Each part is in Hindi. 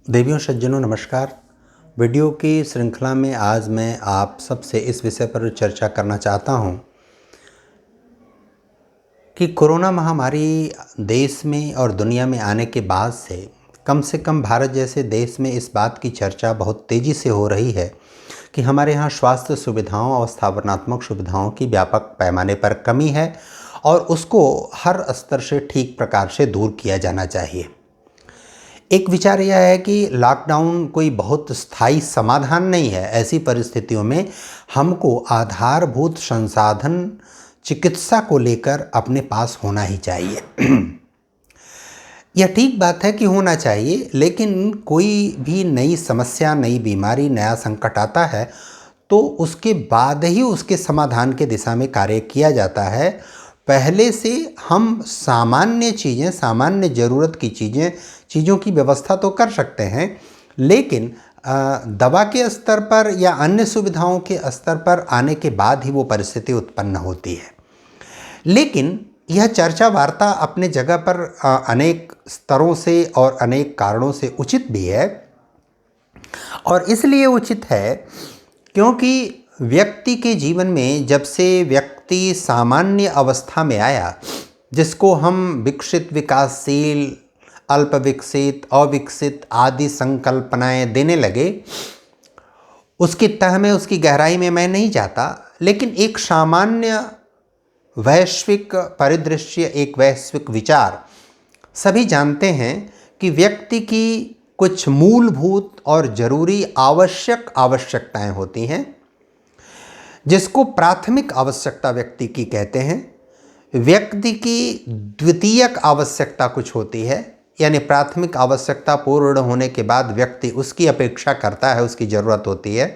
देवियों सज्जनों नमस्कार। वीडियो की श्रृंखला में आज मैं आप सबसे इस विषय पर चर्चा करना चाहता हूं कि कोरोना महामारी देश में और दुनिया में आने के बाद से कम भारत जैसे देश में इस बात की चर्चा बहुत तेज़ी से हो रही है कि हमारे यहाँ स्वास्थ्य सुविधाओं और स्थापनात्मक सुविधाओं की व्यापक पैमाने पर कमी है और उसको हर स्तर से ठीक प्रकार से दूर किया जाना चाहिए। एक विचार यह है कि लॉकडाउन कोई बहुत स्थायी समाधान नहीं है। ऐसी परिस्थितियों में हमको आधारभूत संसाधन चिकित्सा को लेकर अपने पास होना ही चाहिए। यह ठीक बात है कि होना चाहिए, लेकिन कोई भी नई समस्या, नई बीमारी, नया संकट आता है तो उसके बाद ही उसके समाधान के दिशा में कार्य किया जाता है। पहले से हम सामान्य चीज़ें, सामान्य ज़रूरत की चीज़ों की व्यवस्था तो कर सकते हैं, लेकिन दवा के स्तर पर या अन्य सुविधाओं के स्तर पर आने के बाद ही वो परिस्थिति उत्पन्न होती है। लेकिन यह चर्चा वार्ता अपने जगह पर अनेक स्तरों से और अनेक कारणों से उचित भी है, और इसलिए उचित है क्योंकि व्यक्ति के जीवन में जब से व्यक्ति सामान्य अवस्था में आया, जिसको हम विकसित, विकासशील, अल्प विकसित, अविकसित आदि संकल्पनाएं देने लगे, उसकी तह में, उसकी गहराई में मैं नहीं जाता, लेकिन एक सामान्य वैश्विक परिदृश्य, एक वैश्विक विचार सभी जानते हैं कि व्यक्ति की कुछ मूलभूत और जरूरी आवश्यकताएं होती हैं, जिसको प्राथमिक आवश्यकता व्यक्ति की कहते हैं। व्यक्ति की द्वितीयक आवश्यकता कुछ होती है, यानी प्राथमिक आवश्यकता पूर्ण होने के बाद व्यक्ति उसकी अपेक्षा करता है, उसकी ज़रूरत होती है।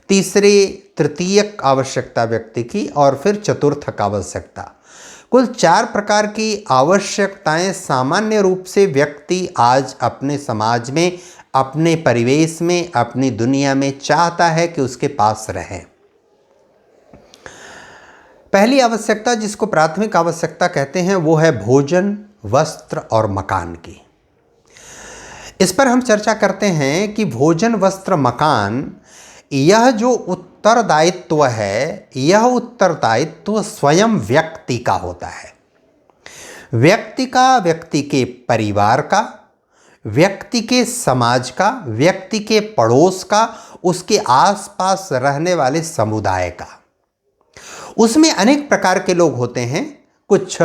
तीसरी, तृतीयक आवश्यकता व्यक्ति की, और फिर चतुर्थक आवश्यकता। कुल 4 प्रकार की आवश्यकताएं सामान्य रूप से व्यक्ति आज अपने समाज में, अपने परिवेश में, अपनी दुनिया में चाहता है कि उसके पास रहे। पहली आवश्यकता, जिसको प्राथमिक आवश्यकता कहते हैं, वो है भोजन, वस्त्र और मकान की। इस पर हम चर्चा करते हैं कि भोजन, वस्त्र, मकान, यह जो उत्तरदायित्व है, यह उत्तरदायित्व स्वयं व्यक्ति का होता है। व्यक्ति का, व्यक्ति के परिवार का, व्यक्ति के समाज का, व्यक्ति के पड़ोस का, उसके आसपास रहने वाले समुदाय का। उसमें अनेक प्रकार के लोग होते हैं। कुछ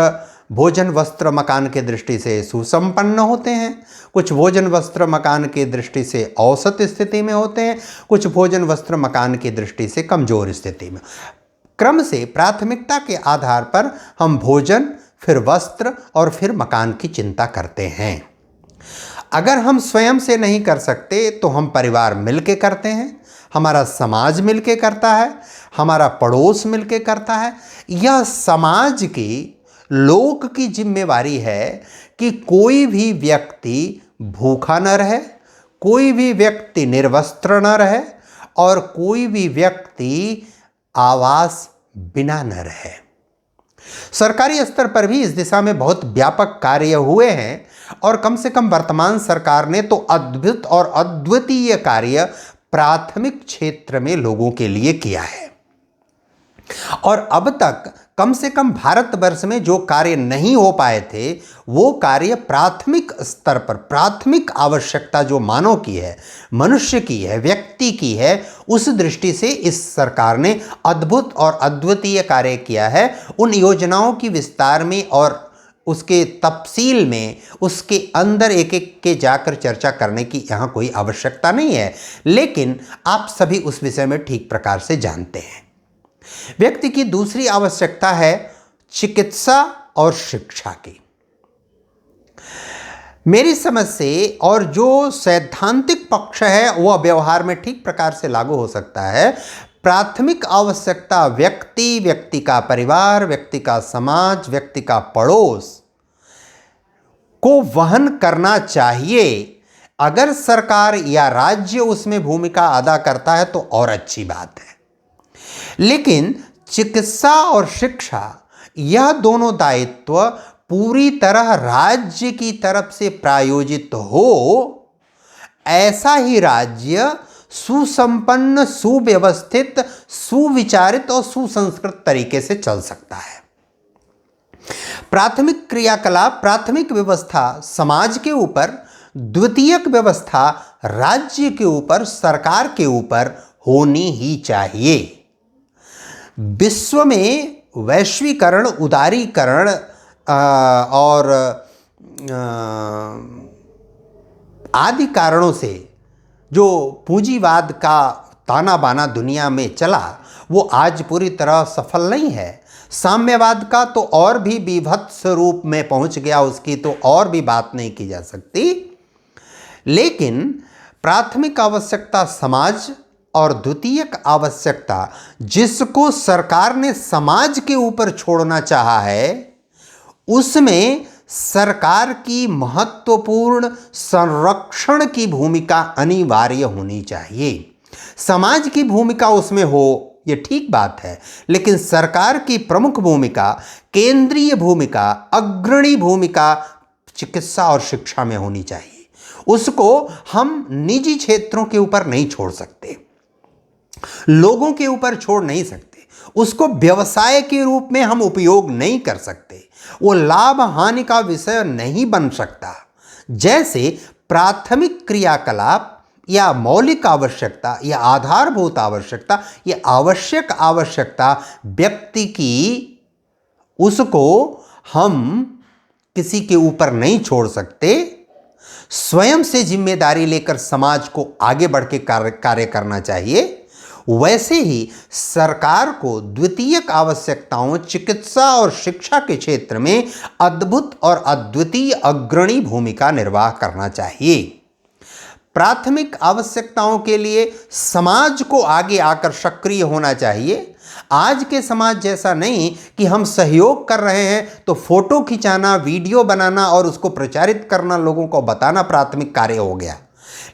भोजन, वस्त्र, मकान के दृष्टि से सुसंपन्न होते हैं, कुछ भोजन, वस्त्र, मकान की दृष्टि से औसत स्थिति में होते हैं, कुछ भोजन, वस्त्र, मकान की दृष्टि से कमजोर स्थिति में। क्रम से प्राथमिकता के आधार पर हम भोजन, फिर वस्त्र और फिर मकान की चिंता करते हैं। अगर हम स्वयं से नहीं कर सकते तो हम परिवार मिलके करते हैं, हमारा समाज मिलके करता है, हमारा पड़ोस मिलके करता है। यह समाज की, लोक की जिम्मेवारी है कि कोई भी व्यक्ति भूखा न रहे, कोई भी व्यक्ति निर्वस्त्र न रहे, और कोई भी व्यक्ति आवास बिना न रहे। सरकारी स्तर पर भी इस दिशा में बहुत व्यापक कार्य हुए हैं, और कम से कम वर्तमान सरकार ने तो अद्भुत और अद्वितीय कार्य प्राथमिक क्षेत्र में लोगों के लिए किया है। और अब तक कम से कम भारतवर्ष में जो कार्य नहीं हो पाए थे, वो कार्य प्राथमिक स्तर पर, प्राथमिक आवश्यकता जो मानव की है, मनुष्य की है, व्यक्ति की है, उस दृष्टि से इस सरकार ने अद्भुत और अद्वितीय कार्य किया है। उन योजनाओं की विस्तार में और उसके तफसील में, उसके अंदर एक एक के जाकर चर्चा करने की यहाँ कोई आवश्यकता नहीं है, लेकिन आप सभी उस विषय में ठीक प्रकार से जानते हैं। व्यक्ति की दूसरी आवश्यकता है चिकित्सा और शिक्षा की। मेरी समझ से, और जो सैद्धांतिक पक्ष है वह व्यवहार में ठीक प्रकार से लागू हो सकता है, प्राथमिक आवश्यकता व्यक्ति, व्यक्ति का परिवार, व्यक्ति का समाज, व्यक्ति का पड़ोस को वहन करना चाहिए। अगर सरकार या राज्य उसमें भूमिका अदा करता है तो और अच्छी बात है, लेकिन चिकित्सा और शिक्षा, यह दोनों दायित्व पूरी तरह राज्य की तरफ से प्रायोजित हो, ऐसा ही राज्य सुसंपन्न, सुव्यवस्थित, सुविचारित और सुसंस्कृत तरीके से चल सकता है। प्राथमिक क्रियाकलाप, प्राथमिक व्यवस्था समाज के ऊपर, द्वितीयक व्यवस्था राज्य के ऊपर, सरकार के ऊपर होनी ही चाहिए। विश्व में वैश्वीकरण, उदारीकरण और आदि कारणों से जो पूंजीवाद का ताना बाना दुनिया में चला, वो आज पूरी तरह सफल नहीं है। साम्यवाद का तो और भी बीभत्स रूप में पहुंच गया, उसकी तो और भी बात नहीं की जा सकती। लेकिन प्राथमिक आवश्यकता समाज और द्वितीयक आवश्यकता जिसको सरकार ने समाज के ऊपर छोड़ना चाहा है, उसमें सरकार की महत्वपूर्ण संरक्षण की भूमिका अनिवार्य होनी चाहिए। समाज की भूमिका उसमें हो, ये ठीक बात है, लेकिन सरकार की प्रमुख भूमिका, केंद्रीय भूमिका, अग्रणी भूमिका चिकित्सा और शिक्षा में होनी चाहिए। उसको हम निजी क्षेत्रों के ऊपर नहीं छोड़ सकते, लोगों के ऊपर छोड़ नहीं सकते, उसको व्यवसाय के रूप में हम उपयोग नहीं कर सकते, वो लाभ हानि का विषय नहीं बन सकता। जैसे प्राथमिक क्रियाकलाप या मौलिक आवश्यकता या आधारभूत आवश्यकता या आवश्यक आवश्यकता व्यक्ति की, उसको हम किसी के ऊपर नहीं छोड़ सकते। स्वयं से जिम्मेदारी लेकर समाज को आगे बढ़ के कार्य करना चाहिए। वैसे ही सरकार को द्वितीयक आवश्यकताओं, चिकित्सा और शिक्षा के क्षेत्र में अद्भुत और अद्वितीय अग्रणी भूमिका निर्वाह करना चाहिए। प्राथमिक आवश्यकताओं के लिए समाज को आगे आकर सक्रिय होना चाहिए। आज के समाज जैसा नहीं कि हम सहयोग कर रहे हैं तो फोटो खिंचाना, वीडियो बनाना और उसको प्रचारित करना, लोगों को बताना प्राथमिक कार्य हो गया।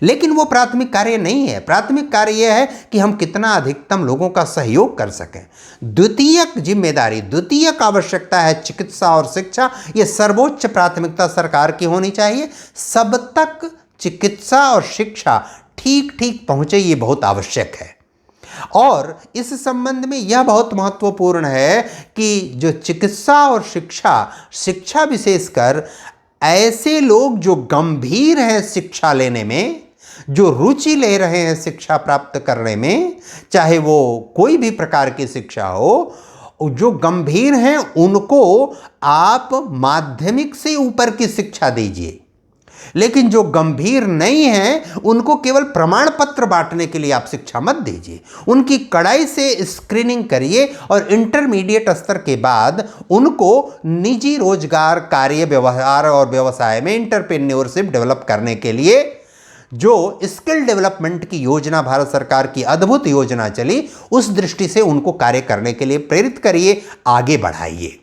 लेकिन वो प्राथमिक कार्य नहीं है। प्राथमिक कार्य यह है कि हम कितना अधिकतम लोगों का सहयोग कर सकें। द्वितीयक जिम्मेदारी, द्वितीयक आवश्यकता है चिकित्सा और शिक्षा। ये सर्वोच्च प्राथमिकता सरकार की होनी चाहिए। सब तक चिकित्सा और शिक्षा ठीक ठीक पहुंचे, ये बहुत आवश्यक है। और इस संबंध में यह बहुत महत्वपूर्ण है कि जो चिकित्सा और शिक्षा विशेषकर ऐसे लोग जो गंभीर हैं शिक्षा लेने में, जो रुचि ले रहे हैं शिक्षा प्राप्त करने में, चाहे वो कोई भी प्रकार की शिक्षा हो, जो गंभीर हैं उनको आप माध्यमिक से ऊपर की शिक्षा दीजिए। लेकिन जो गंभीर नहीं हैं उनको केवल प्रमाण पत्र बांटने के लिए आप शिक्षा मत दीजिए। उनकी कड़ाई से स्क्रीनिंग करिए और इंटरमीडिएट स्तर के बाद उनको निजी रोजगार, कार्य, व्यवहार और व्यवसाय में एंटरप्रेन्योरशिप डेवलप करने के लिए जो स्किल डेवलपमेंट की योजना भारत सरकार की अद्भुत योजना चली, उस दृष्टि से उनको कार्य करने के लिए प्रेरित करिए, आगे बढ़ाइए।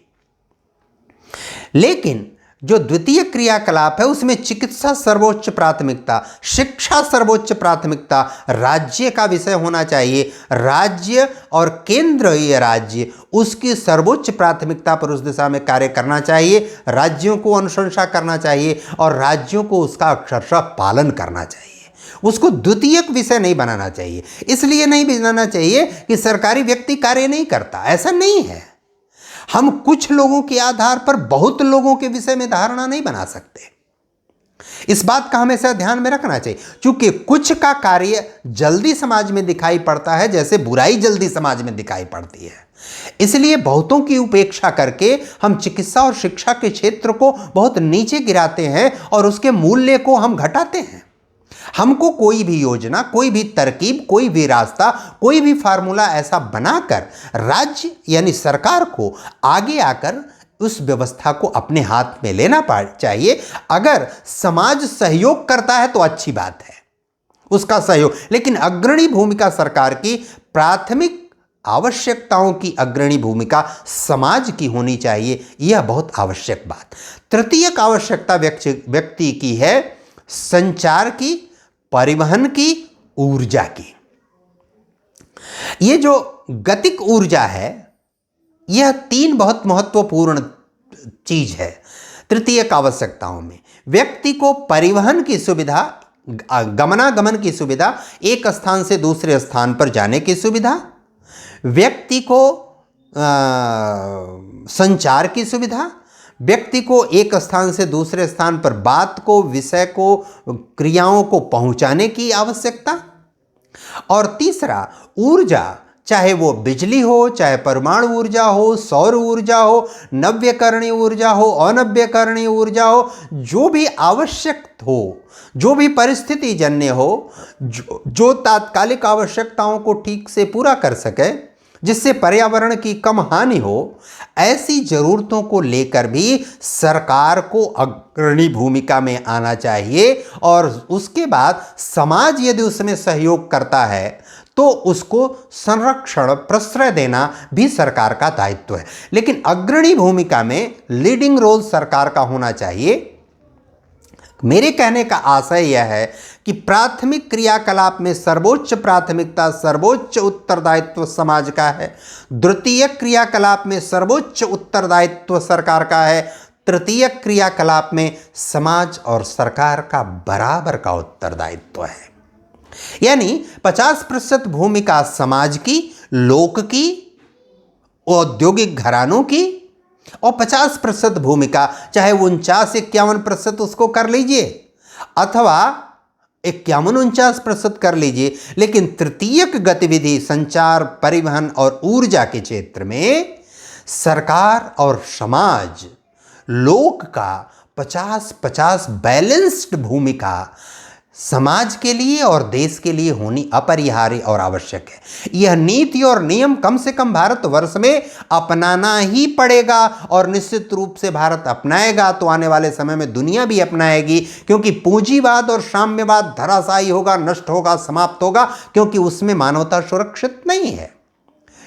लेकिन जो द्वितीय क्रियाकलाप है उसमें चिकित्सा सर्वोच्च प्राथमिकता, शिक्षा सर्वोच्च प्राथमिकता राज्य का विषय होना चाहिए। राज्य और केंद्रीय राज्य उसकी सर्वोच्च प्राथमिकता पर उस दिशा में कार्य करना चाहिए। राज्यों को अनुशंसा करना चाहिए और राज्यों को उसका अक्षरशः पालन करना चाहिए। उसको द्वितीयक विषय नहीं बनाना चाहिए। इसलिए नहीं बनाना चाहिए कि सरकारी व्यक्ति कार्य नहीं करता, ऐसा नहीं है। हम कुछ लोगों के आधार पर बहुत लोगों के विषय में धारणा नहीं बना सकते। इस बात का हमेशा ध्यान में रखना चाहिए, क्योंकि कुछ का कार्य जल्दी समाज में दिखाई पड़ता है, जैसे बुराई जल्दी समाज में दिखाई पड़ती है। इसलिए बहुतों की उपेक्षा करके हम चिकित्सा और शिक्षा के क्षेत्र को बहुत नीचे गिराते हैं और उसके मूल्य को हम घटाते हैं। हमको कोई भी योजना, कोई भी तरकीब, कोई भी रास्ता, कोई भी फार्मूला ऐसा बनाकर राज्य यानी सरकार को आगे आकर उस व्यवस्था को अपने हाथ में लेना चाहिए। अगर समाज सहयोग करता है तो अच्छी बात है, उसका सहयोग, लेकिन अग्रणी भूमिका सरकार की, प्राथमिक आवश्यकताओं की अग्रणी भूमिका समाज की होनी चाहिए। यह बहुत आवश्यक बात। तृतीयक आवश्यकता व्यक्ति की है संचार की, परिवहन की, ऊर्जा की। ये जो गतिक ऊर्जा है, यह तीन बहुत महत्वपूर्ण चीज है तृतीयक आवश्यकताओं में। व्यक्ति को परिवहन की सुविधा गमनागमन की सुविधा, एक स्थान से दूसरे स्थान पर जाने की सुविधा, व्यक्ति को संचार की सुविधा, व्यक्ति को एक स्थान से दूसरे स्थान पर बात को, विषय को, क्रियाओं को पहुंचाने की आवश्यकता, और तीसरा ऊर्जा, चाहे वो बिजली हो, चाहे परमाणु ऊर्जा हो, सौर ऊर्जा हो, नव्यकरणीय ऊर्जा हो, अनव्यकरणीय ऊर्जा हो, जो भी आवश्यक हो, जो भी परिस्थिति जन्य हो, जो तात्कालिक आवश्यकताओं को ठीक से पूरा कर सके, जिससे पर्यावरण की कम हानि हो, ऐसी जरूरतों को लेकर भी सरकार को अग्रणी भूमिका में आना चाहिए। और उसके बाद समाज यदि उसमें सहयोग करता है तो उसको संरक्षण, प्रश्रय देना भी सरकार का दायित्व है। लेकिन अग्रणी भूमिका में लीडिंग रोल सरकार का होना चाहिए। मेरे कहने का आशय यह है कि प्राथमिक क्रियाकलाप में सर्वोच्च प्राथमिकता, सर्वोच्च उत्तरदायित्व समाज का है। द्वितीय क्रियाकलाप में सर्वोच्च उत्तरदायित्व सरकार का है। तृतीय क्रियाकलाप में समाज और सरकार का बराबर का उत्तरदायित्व है। यानी 50% भूमिका समाज की, लोक की, औद्योगिक घरानों की, और 50% भूमिका, चाहे 49-51% उसको कर लीजिए अथवा 51-49% कर लीजिए, लेकिन तृतीयक गतिविधि संचार, परिवहन और ऊर्जा के क्षेत्र में सरकार और समाज, लोक का 50-50 बैलेंस्ड भूमिका समाज के लिए और देश के लिए होनी अपरिहार्य और आवश्यक है। यह नीति और नियम कम से कम भारतवर्ष में अपनाना ही पड़ेगा, और निश्चित रूप से भारत अपनाएगा तो आने वाले समय में दुनिया भी अपनाएगी, क्योंकि पूंजीवाद और साम्यवाद धराशायी होगा, नष्ट होगा, समाप्त होगा, क्योंकि उसमें मानवता सुरक्षित नहीं है।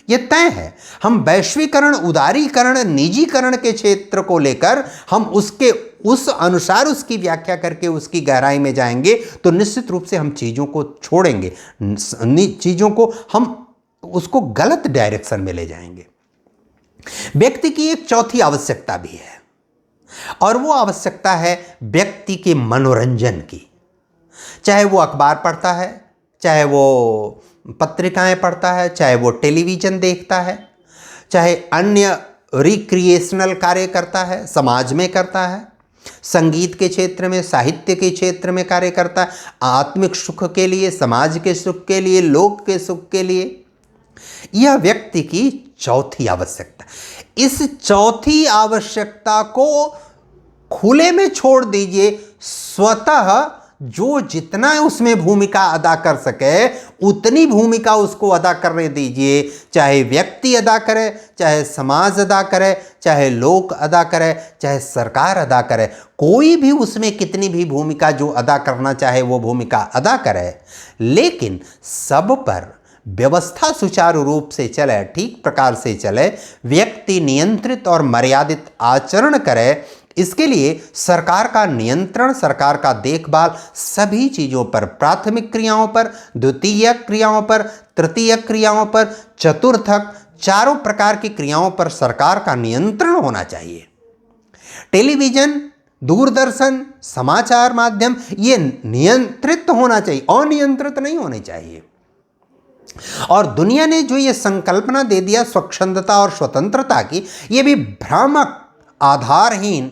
ये तय है। हम वैश्वीकरण, उदारीकरण, निजीकरण के क्षेत्र को लेकर हम उसके उस अनुसार उसकी व्याख्या करके उसकी गहराई में जाएंगे तो निश्चित रूप से हम चीज़ों को छोड़ेंगे, चीज़ों को हम उसको गलत डायरेक्शन में ले जाएंगे। व्यक्ति की एक चौथी आवश्यकता भी है, और वो आवश्यकता है व्यक्ति के मनोरंजन की। चाहे वो अखबार पढ़ता है, चाहे वो पत्रिकाएं पढ़ता है, चाहे वो टेलीविज़न देखता है, चाहे अन्य रिक्रिएशनल कार्य करता है, समाज में करता है, संगीत के क्षेत्र में, साहित्य के क्षेत्र में कार्य करता है, आत्मिक सुख के लिए, समाज के सुख के लिए, लोक के सुख के लिए। यह व्यक्ति की चौथी आवश्यकता। इस चौथी आवश्यकता को खुले में छोड़ दीजिए। स्वतः जो जितना उसमें भूमिका अदा कर सके उतनी भूमिका उसको अदा करने दीजिए। चाहे व्यक्ति अदा करे, चाहे समाज अदा करे, चाहे लोक अदा करे, चाहे सरकार अदा करे, कोई भी उसमें कितनी भी भूमिका जो अदा करना चाहे वो भूमिका अदा करे, लेकिन सब पर व्यवस्था सुचारू रूप से चले, ठीक प्रकार से चले, व्यक्ति नियंत्रित और मर्यादित आचरण करे। इसके लिए सरकार का नियंत्रण, सरकार का देखभाल सभी चीज़ों पर, प्राथमिक क्रियाओं पर, द्वितीय क्रियाओं पर, तृतीय क्रियाओं पर, चतुर्थक, चारों प्रकार की क्रियाओं पर सरकार का नियंत्रण होना चाहिए। टेलीविज़न, दूरदर्शन, समाचार माध्यम ये नियंत्रित होना चाहिए, अनियंत्रित नहीं होने चाहिए। और दुनिया ने जो ये संकल्पना दे दिया स्वच्छंदता और स्वतंत्रता की, ये भी भ्रामक, आधारहीन,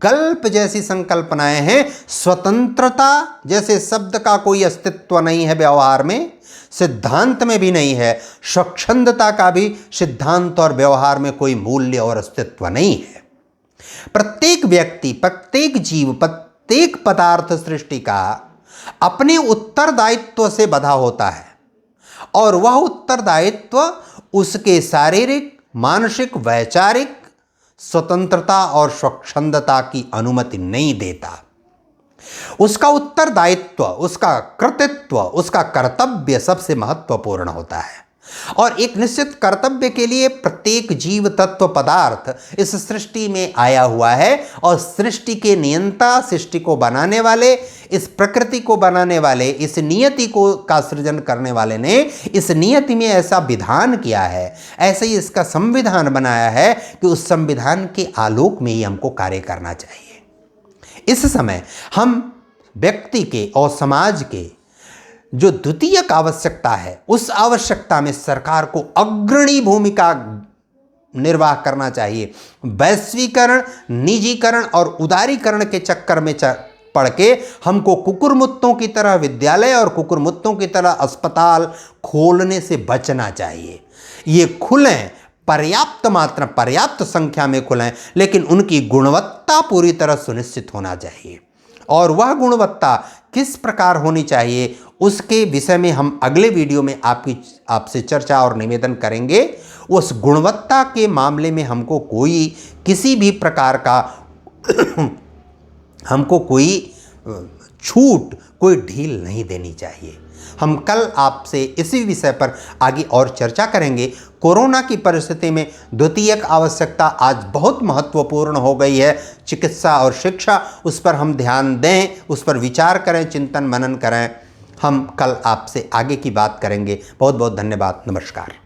गल्प जैसी संकल्पनाएं हैं। स्वतंत्रता जैसे शब्द का कोई अस्तित्व नहीं है व्यवहार में, सिद्धांत में भी नहीं है। स्वच्छंदता का भी सिद्धांत और व्यवहार में कोई मूल्य और अस्तित्व नहीं है। प्रत्येक व्यक्ति, प्रत्येक जीव, प्रत्येक पदार्थ सृष्टि का अपने उत्तरदायित्व से बंधा होता है, और वह उत्तरदायित्व उसके शारीरिक, मानसिक, वैचारिक स्वतंत्रता और स्वच्छंदता की अनुमति नहीं देता। उसका उत्तरदायित्व, उसका कृतित्व, उसका कर्तव्य सबसे महत्वपूर्ण होता है। और एक निश्चित कर्तव्य के लिए प्रत्येक जीव, तत्व, पदार्थ इस सृष्टि में आया हुआ है, और सृष्टि के नियंता, सृष्टि को बनाने वाले, इस प्रकृति को बनाने वाले, इस नियति को का सृजन करने वाले ने इस नियति में ऐसा विधान किया है, ऐसे ही इसका संविधान बनाया है कि उस संविधान के आलोक में ही हमको कार्य करना चाहिए। इस समय हम व्यक्ति के और समाज के जो द्वितीयक आवश्यकता है, उस आवश्यकता में सरकार को अग्रणी भूमिका निर्वाह करना चाहिए। वैश्वीकरण, निजीकरण और उदारीकरण के चक्कर में पड़ के हमको कुकुरमुत्तों की तरह विद्यालय और कुकुरमुत्तों की तरह अस्पताल खोलने से बचना चाहिए। ये खुलें, पर्याप्त संख्या में खुलें, लेकिन उनकी गुणवत्ता पूरी तरह सुनिश्चित होना चाहिए। और वह गुणवत्ता किस प्रकार होनी चाहिए, उसके विषय में हम अगले वीडियो में आपसे चर्चा और निवेदन करेंगे। उस गुणवत्ता के मामले में हमको किसी भी प्रकार का हमको कोई छूट, कोई ढील नहीं देनी चाहिए। हम कल आपसे इसी विषय पर आगे और चर्चा करेंगे। कोरोना की परिस्थिति में द्वितीयक आवश्यकता आज बहुत महत्वपूर्ण हो गई है। चिकित्सा और शिक्षा, उस पर हम ध्यान दें, उस पर विचार करें, चिंतन मनन करें। हम कल आपसे आगे की बात करेंगे। बहुत बहुत धन्यवाद। नमस्कार।